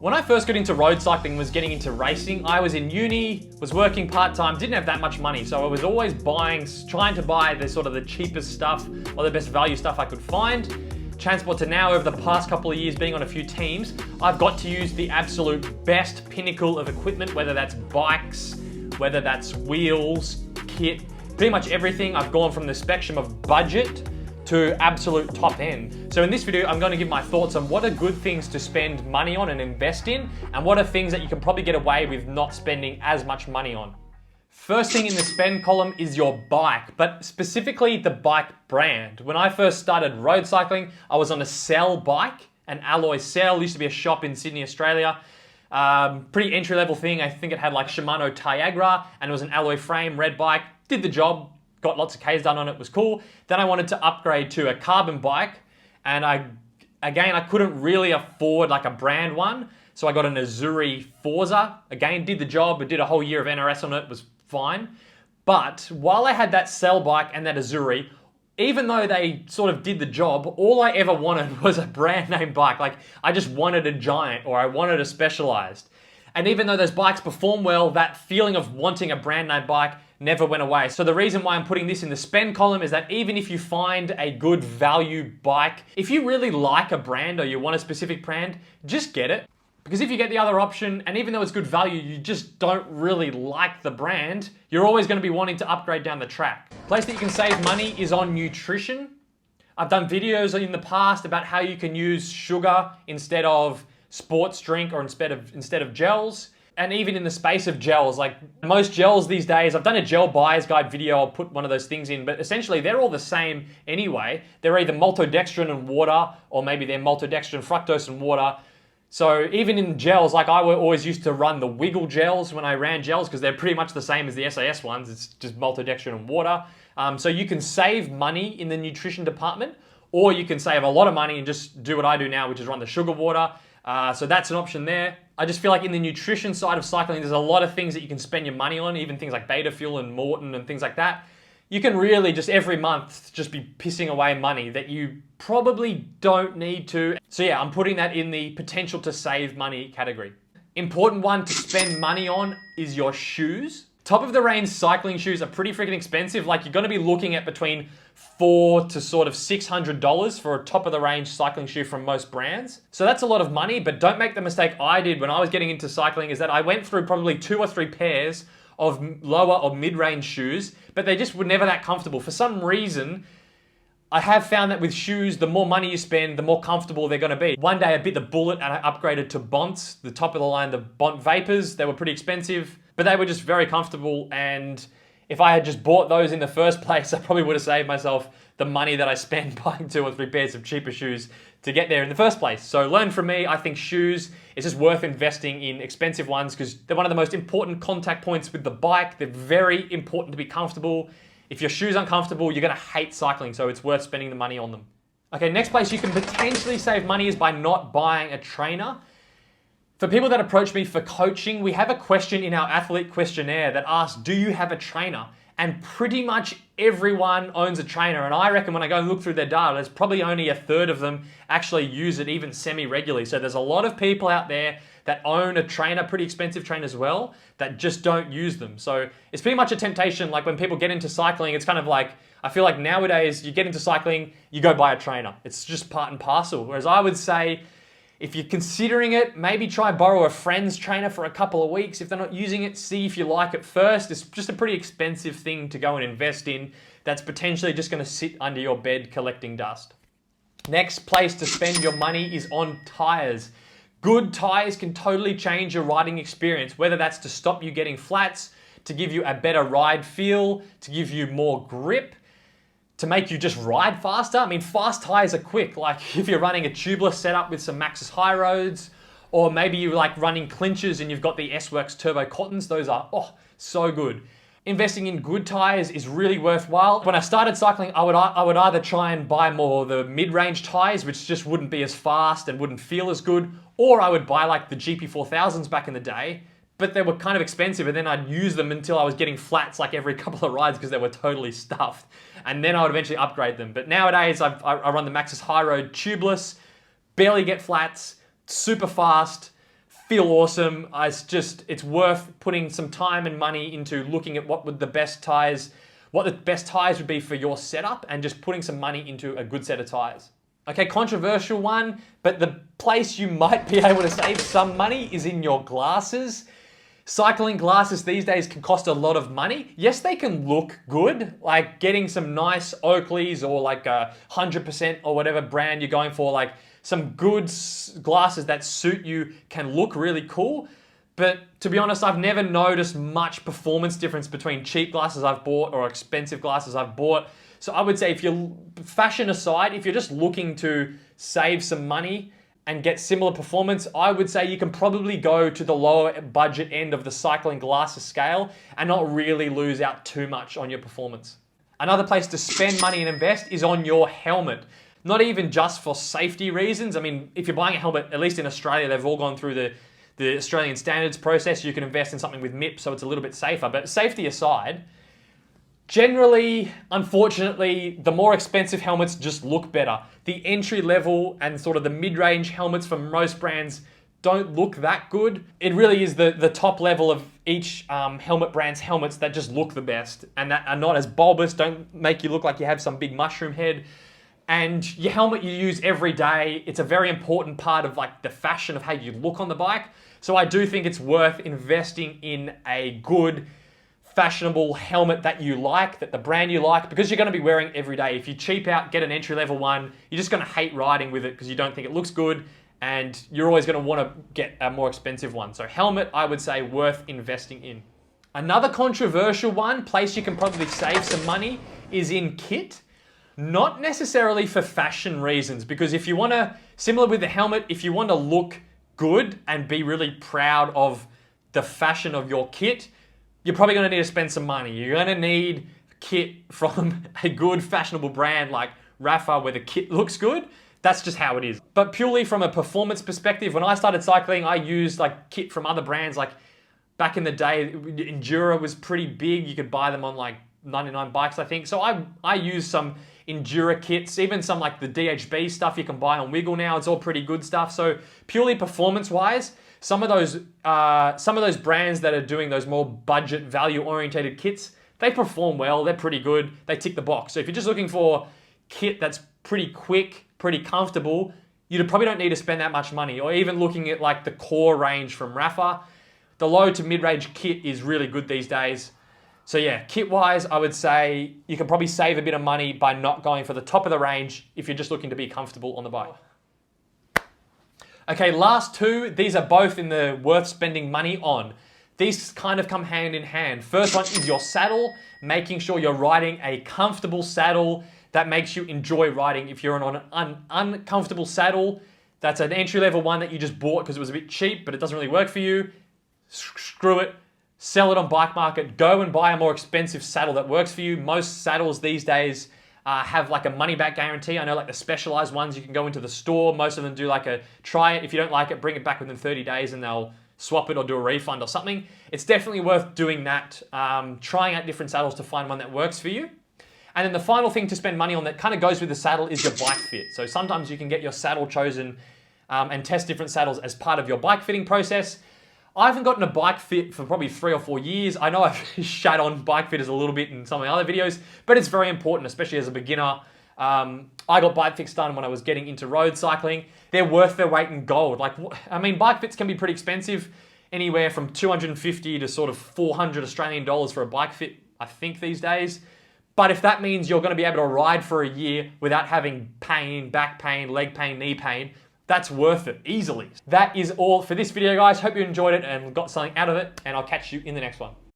When I first got into road cycling, was getting into racing, I was in uni, was working part-time, didn't have that much money, so I was always trying to buy the sort of the cheapest stuff or the best value stuff I could find. Transport to now, over the past couple of years being on a few teams, I've got to use the absolute best pinnacle of equipment, whether that's bikes, whether that's wheels, kit, pretty much everything. I've gone from the spectrum of budget to absolute top end. So in this video, I'm going to give my thoughts on what are good things to spend money on and invest in, and what are things that you can probably get away with not spending as much money on. First thing in the spend column is your bike, but specifically the bike brand. When I first started road cycling, I was on a Cell bike, an alloy Cell. Used to be a shop in Sydney, Australia. Pretty entry-level thing. I think it had like Shimano Tiagra, and it was an alloy frame, red bike. Did the job. Got lots of Ks done on it, was cool. Then I wanted to upgrade to a carbon bike, and I couldn't really afford like a brand one, so I got an Azuri Forza. Again, did the job, but did a whole year of NRS on it, was fine. But while I had that Cell bike and that Azuri, even though they sort of did the job, all I ever wanted was a brand name bike. Like, I just wanted a Giant, or I wanted a Specialized. And even though those bikes perform well, that feeling of wanting a brand name bike never went away. So the reason why I'm putting this in the spend column is that even if you find a good value bike, if you really like a brand or you want a specific brand, just get it. Because if you get the other option, and even though it's good value, you just don't really like the brand, you're always going to be wanting to upgrade down the track. Place that you can save money is on nutrition. I've done videos in the past about how you can use sugar instead of sports drink, or instead of gels. And even in the space of gels, like most gels these days, I've done a gel buyer's guide video, I'll put one of those things in, but essentially they're all the same anyway. They're either maltodextrin and water, or maybe they're maltodextrin, fructose and water. So even in gels, like I always used to run the Wiggle gels when I ran gels, because they're pretty much the same as the SAS ones. It's just maltodextrin and water. So you can save money in the nutrition department, or you can save a lot of money and just do what I do now, which is run the sugar water. So that's an option there. I just feel like in the nutrition side of cycling, there's a lot of things that you can spend your money on, even things like Beta Fuel and Morton and things like that. You can really just every month just be pissing away money that you probably don't need to. So yeah, I'm putting that in the potential to save money category. Important one to spend money on is your shoes. Top of the range cycling shoes are pretty freaking expensive. Like, you're going to be looking at between $400 to sort of $600 for a top of the range cycling shoe from most brands. So that's a lot of money, but don't make the mistake I did when I was getting into cycling, is that I went through probably 2 or 3 pairs of lower or mid-range shoes, but they just were never that comfortable. For some reason, I have found that with shoes, the more money you spend, the more comfortable they're going to be. One day I bit the bullet and I upgraded to Bonts, the top of the line, the Bont Vapors. They were pretty expensive, but they were just very comfortable. And if I had just bought those in the first place, I probably would have saved myself the money that I spent buying 2 or 3 pairs of cheaper shoes to get there in the first place. So learn from me. I think shoes is just worth investing in expensive ones, because they're one of the most important contact points with the bike. They're very important to be comfortable. If your shoes aren't comfortable, you're going to hate cycling, so it's worth spending the money on them. Okay, next place you can potentially save money is by not buying a trainer. For people that approach me for coaching, we have a question in our athlete questionnaire that asks, do you have a trainer? And pretty much everyone owns a trainer. And I reckon when I go and look through their data, there's probably only a third of them actually use it even semi-regularly. So there's a lot of people out there that own a trainer, pretty expensive trainer as well, that just don't use them. So it's pretty much a temptation. Like when people get into cycling, it's kind of like, I feel like nowadays you get into cycling, you go buy a trainer. It's just part and parcel. Whereas I would say, if you're considering it, maybe try borrow a friend's trainer for a couple of weeks. If they're not using it, see if you like it first. It's just a pretty expensive thing to go and invest in that's potentially just going to sit under your bed collecting dust. Next place to spend your money is on tires. Good tires can totally change your riding experience, whether that's to stop you getting flats, to give you a better ride feel, to give you more grip, to make you just ride faster. I mean, fast tires are quick. Like if you're running a tubeless setup with some Maxxis high roads, or maybe you like running clinchers and you've got the S-Works Turbo Cottons, those are, so good. Investing in good tires is really worthwhile. When I started cycling, I would either try and buy more the mid-range tires, which just wouldn't be as fast and wouldn't feel as good, or I would buy like the GP4000s back in the day, but they were kind of expensive, and then I'd use them until I was getting flats like every couple of rides because they were totally stuffed, and then I would eventually upgrade them. But nowadays, I run the Maxxis High Road tubeless, barely get flats, super fast, feel awesome. It's worth putting some time and money into looking at what the best tires would be for your setup, and just putting some money into a good set of tires. Okay, controversial one, but the place you might be able to save some money is in your glasses. Cycling glasses these days can cost a lot of money. Yes, they can look good, like getting some nice Oakleys or like 100% or whatever brand you're going for, like some good glasses that suit you can look really cool. But to be honest, I've never noticed much performance difference between cheap glasses I've bought or expensive glasses I've bought. So I would say, if you're, fashion aside, if you're just looking to save some money and get similar performance, I would say you can probably go to the lower budget end of the cycling glasses scale and not really lose out too much on your performance. Another place to spend money and invest is on your helmet. Not even just for safety reasons. I mean, if you're buying a helmet, at least in Australia, they've all gone through the Australian standards process. You can invest in something with MIP, so it's a little bit safer. But safety aside, generally, unfortunately, the more expensive helmets just look better. The entry level and sort of the mid-range helmets from most brands don't look that good. It really is the top level of each helmet brand's helmets that just look the best, and that are not as bulbous, don't make you look like you have some big mushroom head. And your helmet you use every day, it's a very important part of like the fashion of how you look on the bike. So I do think it's worth investing in a good, fashionable helmet that you like, that the brand you like, because you're going to be wearing it every day. If you cheap out, get an entry-level one, you're just going to hate riding with it because you don't think it looks good, and you're always going to want to get a more expensive one. So helmet, I would say, worth investing in. Another controversial one, place you can probably save some money, is in kit. Not necessarily for fashion reasons, because if you want to, similar with the helmet, if you want to look good and be really proud of the fashion of your kit, you're probably going to need to spend some money. You're going to need kit from a good fashionable brand like Rapha where the kit looks good. That's just how it is. But purely from a performance perspective, when I started cycling, I used like kit from other brands. Like back in the day, Endura was pretty big. You could buy them on like 99 bikes, I think. So I used some Endura kits, even some like the DHB stuff you can buy on Wiggle now. It's all pretty good stuff. So purely performance-wise, some of those brands that are doing those more budget, value-orientated kits, they perform well. They're pretty good. They tick the box. So if you're just looking for kit that's pretty quick, pretty comfortable, you probably don't need to spend that much money. Or even looking at like the core range from Rapha, the low to mid-range kit is really good these days. So yeah, kit-wise, I would say you can probably save a bit of money by not going for the top of the range if you're just looking to be comfortable on the bike. Okay, last two, these are both in the worth spending money on. These kind of come hand in hand. First one is your saddle, making sure you're riding a comfortable saddle that makes you enjoy riding. If you're on an uncomfortable saddle, that's an entry-level one that you just bought because it was a bit cheap, but it doesn't really work for you, screw it. Sell it on Bike Market. Go and buy a more expensive saddle that works for you. Most saddles these days have like a money-back guarantee. I know like the Specialized ones, you can go into the store. Most of them do like a try it. If you don't like it, bring it back within 30 days and they'll swap it or do a refund or something. It's definitely worth doing that. Trying out different saddles to find one that works for you. And then the final thing to spend money on that kind of goes with the saddle is your bike fit. So sometimes you can get your saddle chosen and test different saddles as part of your bike fitting process. I haven't gotten a bike fit for probably 3 or 4 years. I know I've shat on bike fitters a little bit in some of the other videos, but it's very important, especially as a beginner. I got bike fits done when I was getting into road cycling. They're worth their weight in gold. Like, I mean, bike fits can be pretty expensive, anywhere from 250 to sort of 400 Australian dollars for a bike fit, I think, these days. But if that means you're going to be able to ride for a year without having pain, back pain, leg pain, knee pain, that's worth it, easily. That is all for this video, guys. Hope you enjoyed it and got something out of it, and I'll catch you in the next one.